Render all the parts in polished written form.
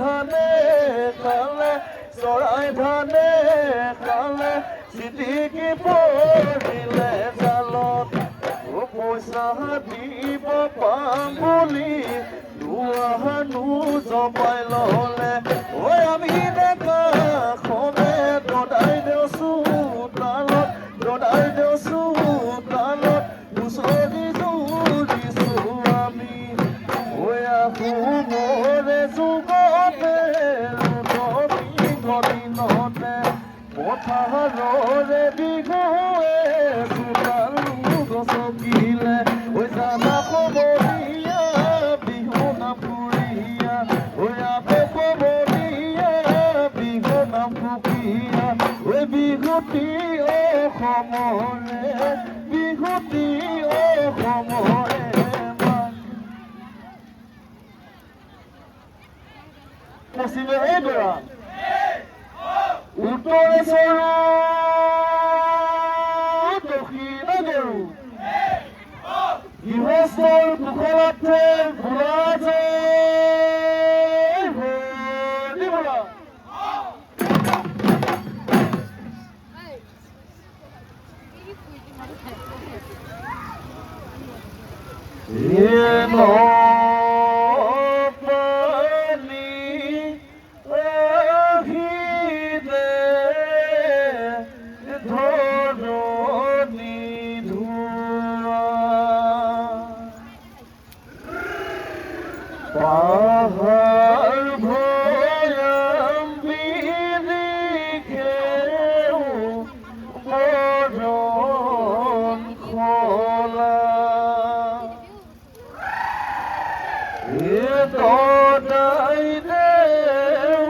ধানে খালে চৰাই ধানে খালে চিটিকি পৰিলে জালত পইচা দিব পাম বুলি দুৱাহানো জপাই ললে ঐ আমি ডেকা খনে দদাই দেউছো তালত দদাই দেউছো তালত হুঁচৰি জুৰিছো আমি ঐ আহো মোৰে যুগতে দিনতে পথাৰৰে বিহুৱে চোতাল গছকিলে ঐ জানা খবৰীয়া বিহু নাম ফুৰিয়া ঐ আপে খবৰীয়া বিহু নাম ফুকিয়া ঐ বিহুতি অসমৰে বিহুতি অসমৰে পশ্চিমে এইদৰা উত্তৰে চৰু দক্ষিণে গৰু গৃহস্থৰ কুশলাৰ্থে ভোলা যায় ভোলা পাহাড় ভয়াম বিৰিখেও বৰণ খোলা এ দদাই দেও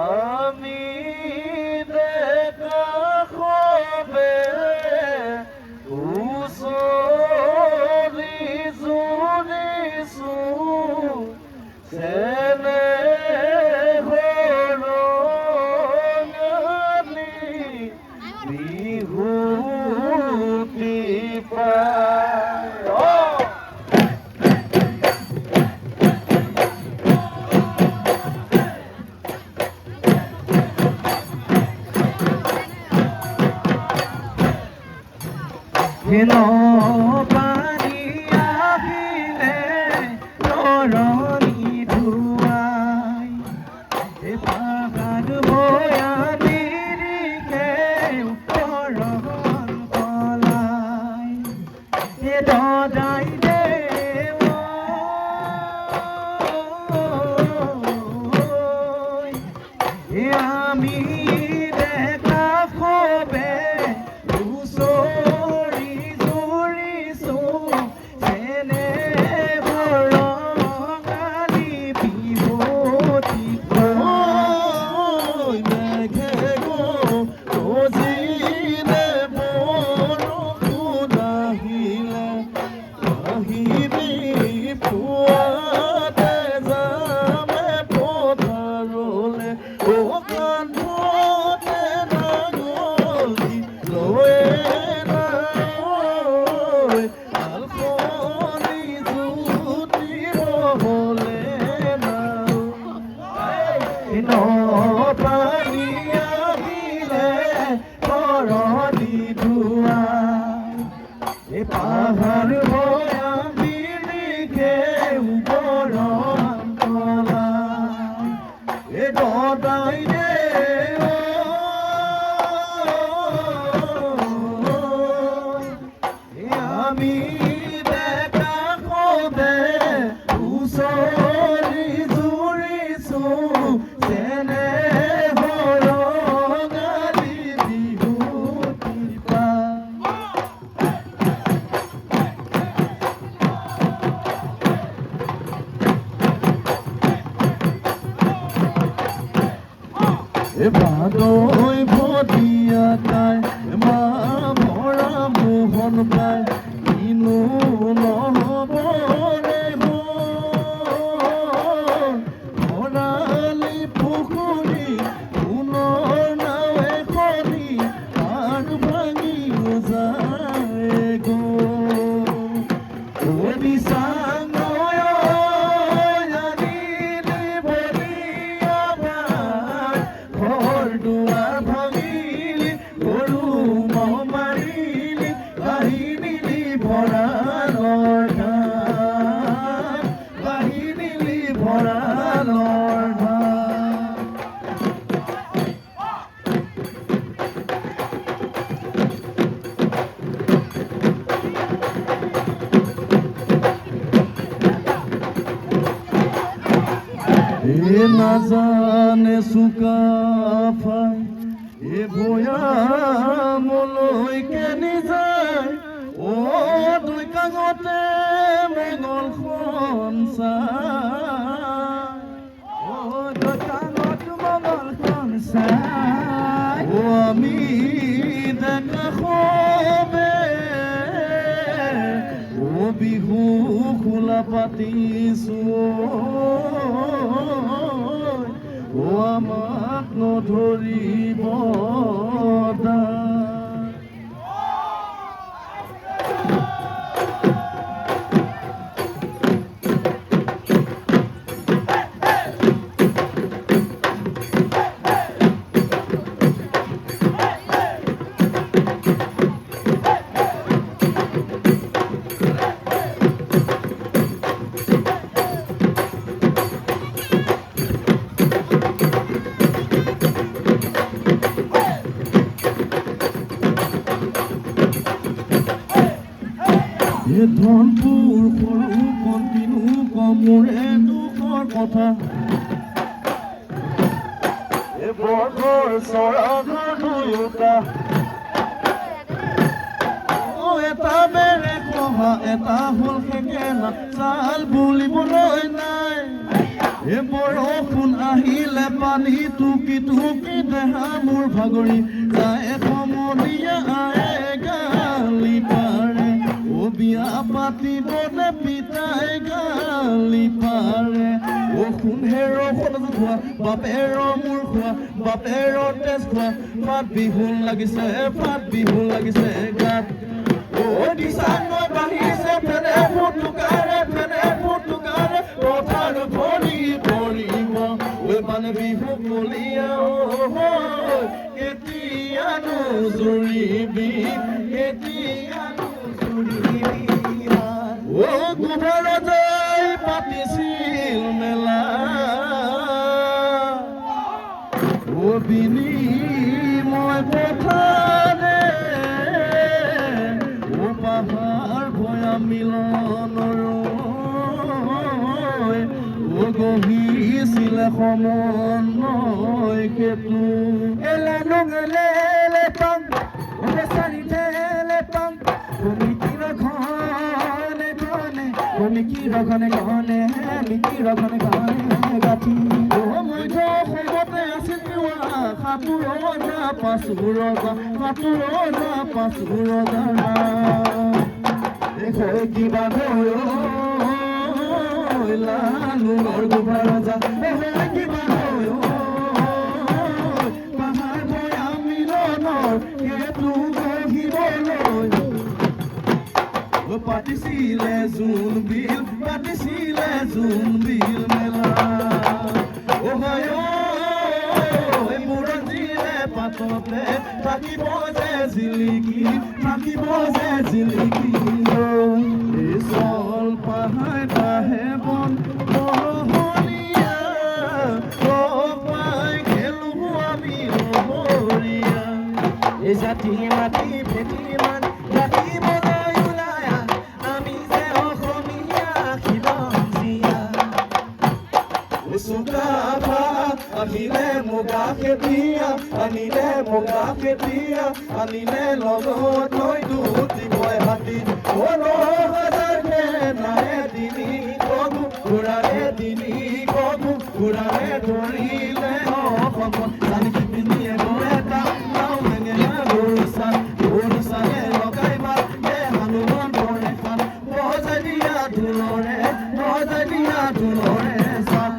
আমি দেখা খবে হুঁচৰি জুৰিছো চেনে ৰঙালী বিহুতি পায় হেন পানী আহিলে তৰণি ধুৱাই পাহাৰ ভয়া বিৰিখে তৰণ কলাই দদাই দেৱ আমি দেখা খবে পানী আহিলে তৰণি ধুৱাই পাহাৰ ভয়া বিৰিখে বৰণ কলাই দদাই দেৱ আমি দেখা খবে হুঁচৰি জুৰিছো চেনে ৰঙালী বিহুতি ভাদৈ ভদিয়া তাই মা ভৰা মোহন পাই কিনো নহবৰে ভৰালি পুখুৰী সোণৰ নাও এখনি পাৰ ভাঙি যায় ভঁৰালৰ ধান বাঢ়ি দিলি ভঁৰালৰ ধান নাজানে চুকাফাই ভৈয়ামলৈকে নিজাই দুই কাঙতে মঙলখন চাই আমি দেখা খবে বিহু খোলা পাতিছো আমাক নধৰিব ধনপুৰ সৰু কণ্টিনু কমৰে দুখৰ কথা বৰঘৰ চৰাঘৰ দুয়োটা এটা বেৰে কহা এটা হ'ল সেকেনা চাল বুলিবলৈ নাই বৰষুণ আহিলে পানী টুকি টুকি দেহা মোৰ ভাগৰি যায় সমনীয়া আয়ে গালি পাৰে বিয়া পাতিবলে পিতাই গালি পাৰে সোণেৰ সজ খোৱা বাপেৰ মূৰ খোৱা বাপেৰ তেজ খোৱা পাত বিহুন লাগিছে গাত দিচানৈ বাঢ়িছে ফেনে ফুটুকাৰে পথাৰ ভৰি পৰিব মানে বিহু কলিয়া কেতিয়ানো জুৰিবি কেতিয়ানো গোভাৰজাই পাতিছিল মেলা বিনিময় পথাৰে পাহাৰ ভয়া মিলনৰ গহিছিলে সমন্বয় সেতু এলে নগলে পাং চাৰিলে পাং মিকিৰ ঘনে গাঠি মধ্য অসমতে আছিল সাঁতোৰজা পাঁচোৰজা কিবা লালুঙৰ গোভাৰজা কিবা পাহাৰ ভয়া মিলনৰ সেইটো গঢ়িবলৈ পাতিছিলে জোন বিল মেলা বুৰঞ্জীৰে পাততে থাকিব যে জিলিকি চল পাহাৰ বাহে বন বহলীয়া পাই খেলো আমি লহৰীয়া এই জাতি মাটি ভেটি মান ৰাখিবলৈ ওলায়া আমি যে অসমীয়া খিলঞ্জীয়া চুকাফা আহিলে মুগা খেতিয়া আনিলে লগত লৈ দুটিকৈ হাতী ঘূৰাৰে ধৰিলে অসমত জানি পিন্ধিয়ে এটা নাও মেঙেনা গৰু চালে লগাই মাত হানুমান পৰে খান বজাই দিয়া ঢোলৰে চাল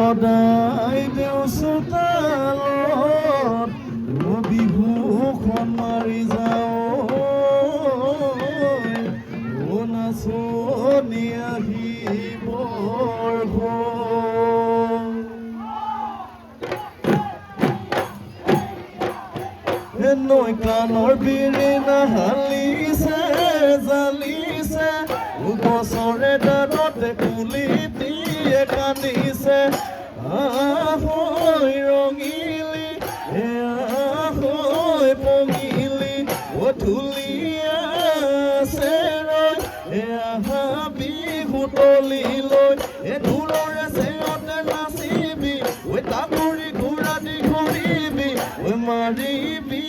সদায় দেও চোতালত বিহুখন মাৰি যাওঁ নাচনি আহিবৰ নৈ কাণৰ বিৰিণা হালিছে জালিছে গছৰে ডালতে কুলিটিয়ে কান্দিছে আহৈ ৰঙিলি আহৈ পঙিলি ধুলীয়া চেৰৈ আহা বিহু তলিলৈ ঢোলৰে চেৰতে নাচিবি তামুৰি ঘোঁৰা দি ঘূৰিবি মাৰিবি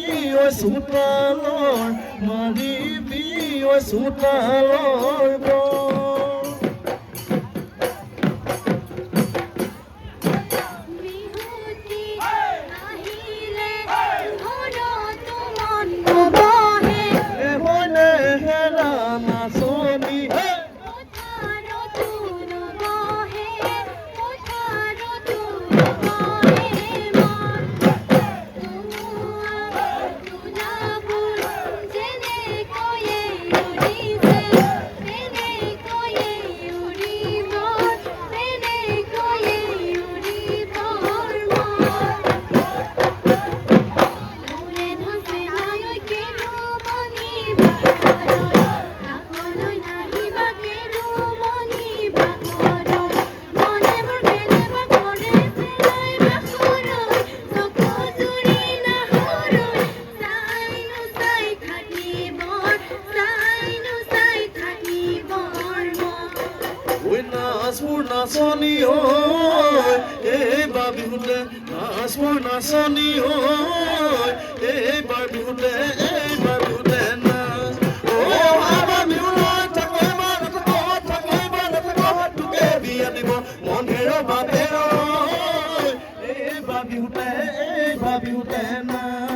চোতালৰ মাৰিবি চোতালৰ নাচনি হয় এইবাৰ বিহুতে নাচনি হয় এইবাৰ বিহুতে নাচ আমাৰ বিহুলৈ তোকে বিয়া দিব মন্দিৰ বাপেৰ এইবাৰ বিহুতে নাচ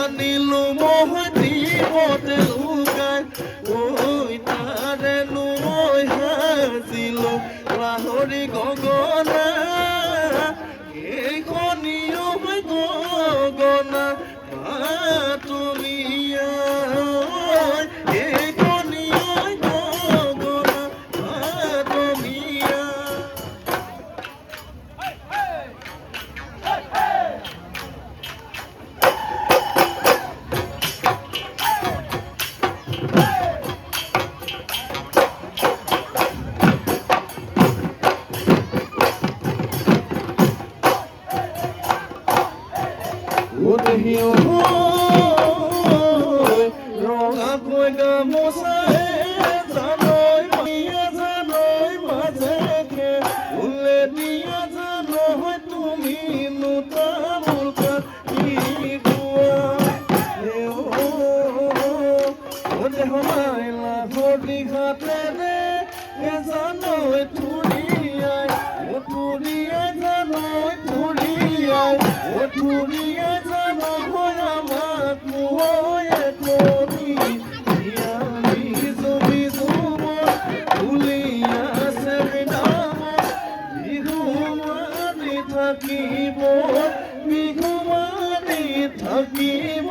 আনিলো মহতি পতে লুকাই ঐ তাৰে লৈ হাজিলো লাহৰি গগনা এইখনিও গগনা পাতলীয়া এইখনিও গগনা পাতলীয়া ৰঙা কৈ গামোচাৰে জানৈ মাজেকে উলে দিয়া জানৈ তুমি নুতামুল কাটি দেহ মাইলা ঘটি ঘাটেৰে জানৈ থুৰিয়াই জানৈ থুৰিয়াই জানৈ আমাক মোহয়ে কৰি থাকিব বিহুমানি থাকিব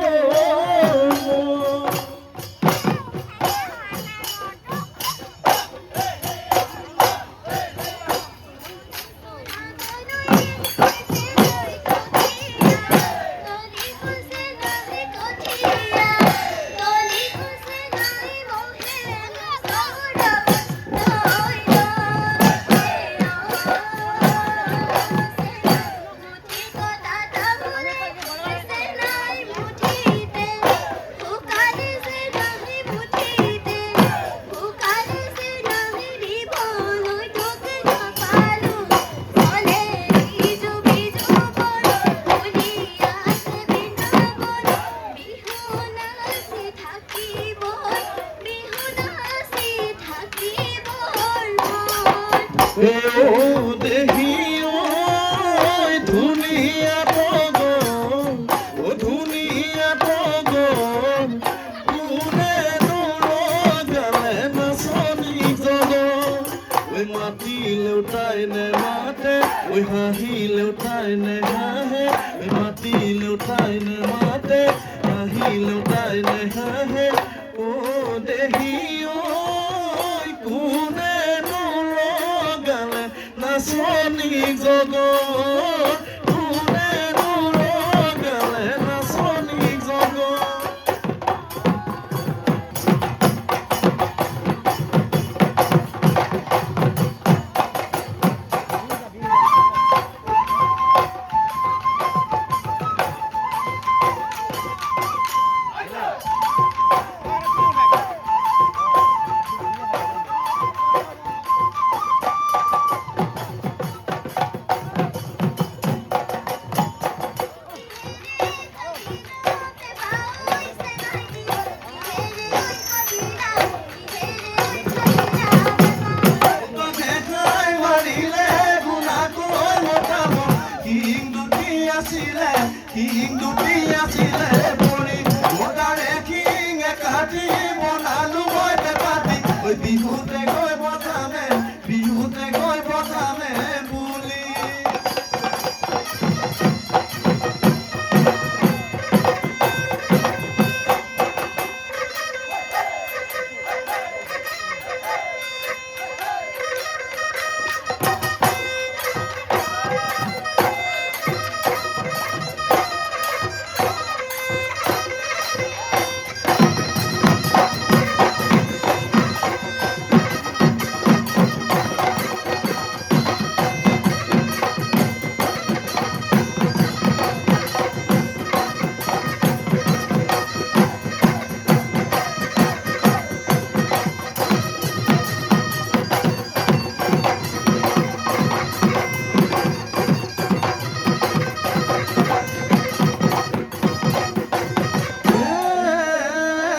দেহি ধুনীয়া পগন ধুনীয়া পগন কোনে নগালে নাচনি জগন মাতিলেও তাই নে মাতে হাঁহিলেও তাই নে হাঁহে মাতিলেও তাই নে মাতে হাঁহিলেও তাই নে হাঁহে ও দেহি কোনে নাচনি জগত কোনে নগালে নাচনি জগত King do dia